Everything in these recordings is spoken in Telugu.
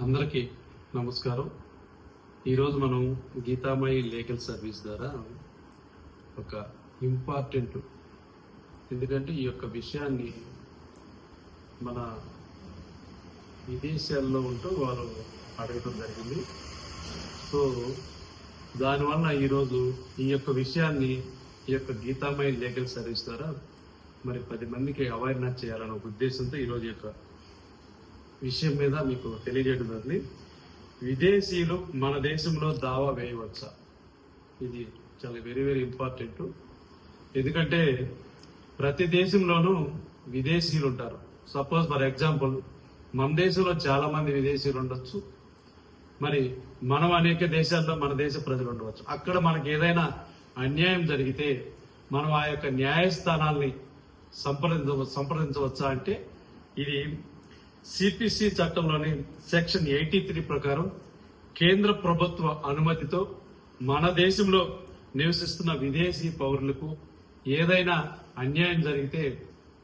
అందరికీ నమస్కారం. ఈరోజు మనం గీతామయి లీగల్ సర్వీస్ ద్వారా ఒక ఇంపార్టెంట్, ఎందుకంటే ఈ యొక్క విషయాన్ని మన విదేశాల్లో ఉంటూ వారు అడగటం జరిగింది. సో దానివల్ల ఈరోజు ఈ యొక్క విషయాన్ని ఈ యొక్క గీతామయి లీగల్ సర్వీస్ ద్వారా మరి 10 మందికి అవేర్నెస్ చేయాలనే ఒక ఉద్దేశంతో ఈరోజు యొక్క విషయం మీద మీకు తెలియజేయడం జరిగింది. విదేశీయులు మన దేశంలో దావా వేయవచ్చా? ఇది చాలా వెరీ వెరీ ఇంపార్టెంట్. ఎందుకంటే ప్రతి దేశంలోనూ విదేశీయులు ఉంటారు. సపోజ్ ఫర్ ఎగ్జాంపుల్ మన దేశంలో చాలా మంది విదేశీయులు ఉండొచ్చు, మరి మనం అనేక దేశాల్లో మన దేశ ప్రజలు ఉండవచ్చు. అక్కడ మనకి ఏదైనా అన్యాయం జరిగితే మనం ఆ యొక్క న్యాయస్థానాల్ని సంప్రదించవచ్చా అంటే ఇది సిపిసి చట్టంలోని సెక్షన్ 83 ప్రకారం కేంద్ర ప్రభుత్వ అనుమతితో మన దేశంలో నివసిస్తున్న విదేశీ పౌరులకు ఏదైనా అన్యాయం జరిగితే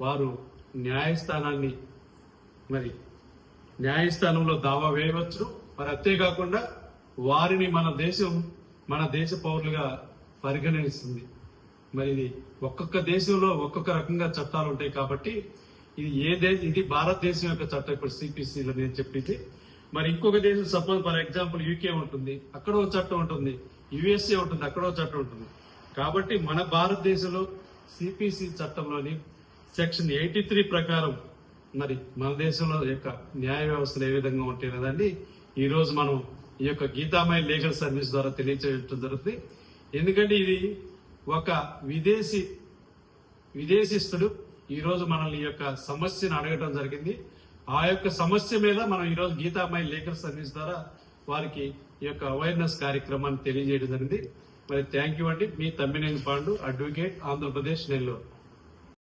వారు న్యాయస్థానంలో దావా వేయవచ్చు. మరి అంతేకాకుండా వారిని మన దేశ పౌరులుగా పరిగణిస్తుంది. మరి ఇది ఒక్కొక్క దేశంలో ఒక్కొక్క రకంగా చట్టాలు ఉంటాయి కాబట్టి ఇది భారతదేశం యొక్క చట్టం. ఇప్పుడు సిపిసిలో నేను చెప్పింది. మరి ఇంకొక దేశం సపోజ్ ఫర్ ఎగ్జాంపుల్ యూకే ఉంటుంది, అక్కడ ఒక చట్టం ఉంటుంది. యుఎస్ఏ ఉంటుంది, అక్కడ ఒక చట్టం ఉంటుంది. కాబట్టి మన భారతదేశంలో సిపిసి చట్టంలోని సెక్షన్ 83 ప్రకారం మరి మన దేశంలో యొక్క న్యాయ వ్యవస్థలు ఏ విధంగా ఉంటాయి అనేదాన్ని ఈ రోజు మనం ఈ యొక్క గీతామయి లీగల్ సర్వీస్ ద్వారా తెలియజేయడం జరుగుతుంది. ఎందుకంటే ఇది ఒక విదేశీస్తుడు ఈ రోజు మనల్ని ఈ యొక్క సమస్యను అడగడం జరిగింది. ఆ యొక్క సమస్య మీద మనం ఈ రోజు గీతామయి లీగల్ సర్వీస్ ద్వారా వారికి ఈ యొక్క అవేర్నెస్ కార్యక్రమాన్ని తెలియజేయడం జరిగింది. మరి థ్యాంక్ యూ అండి. మీ తమ్మినేని పాండు, అడ్వకేట్, ఆంధ్రప్రదేశ్, నెల్లూరు.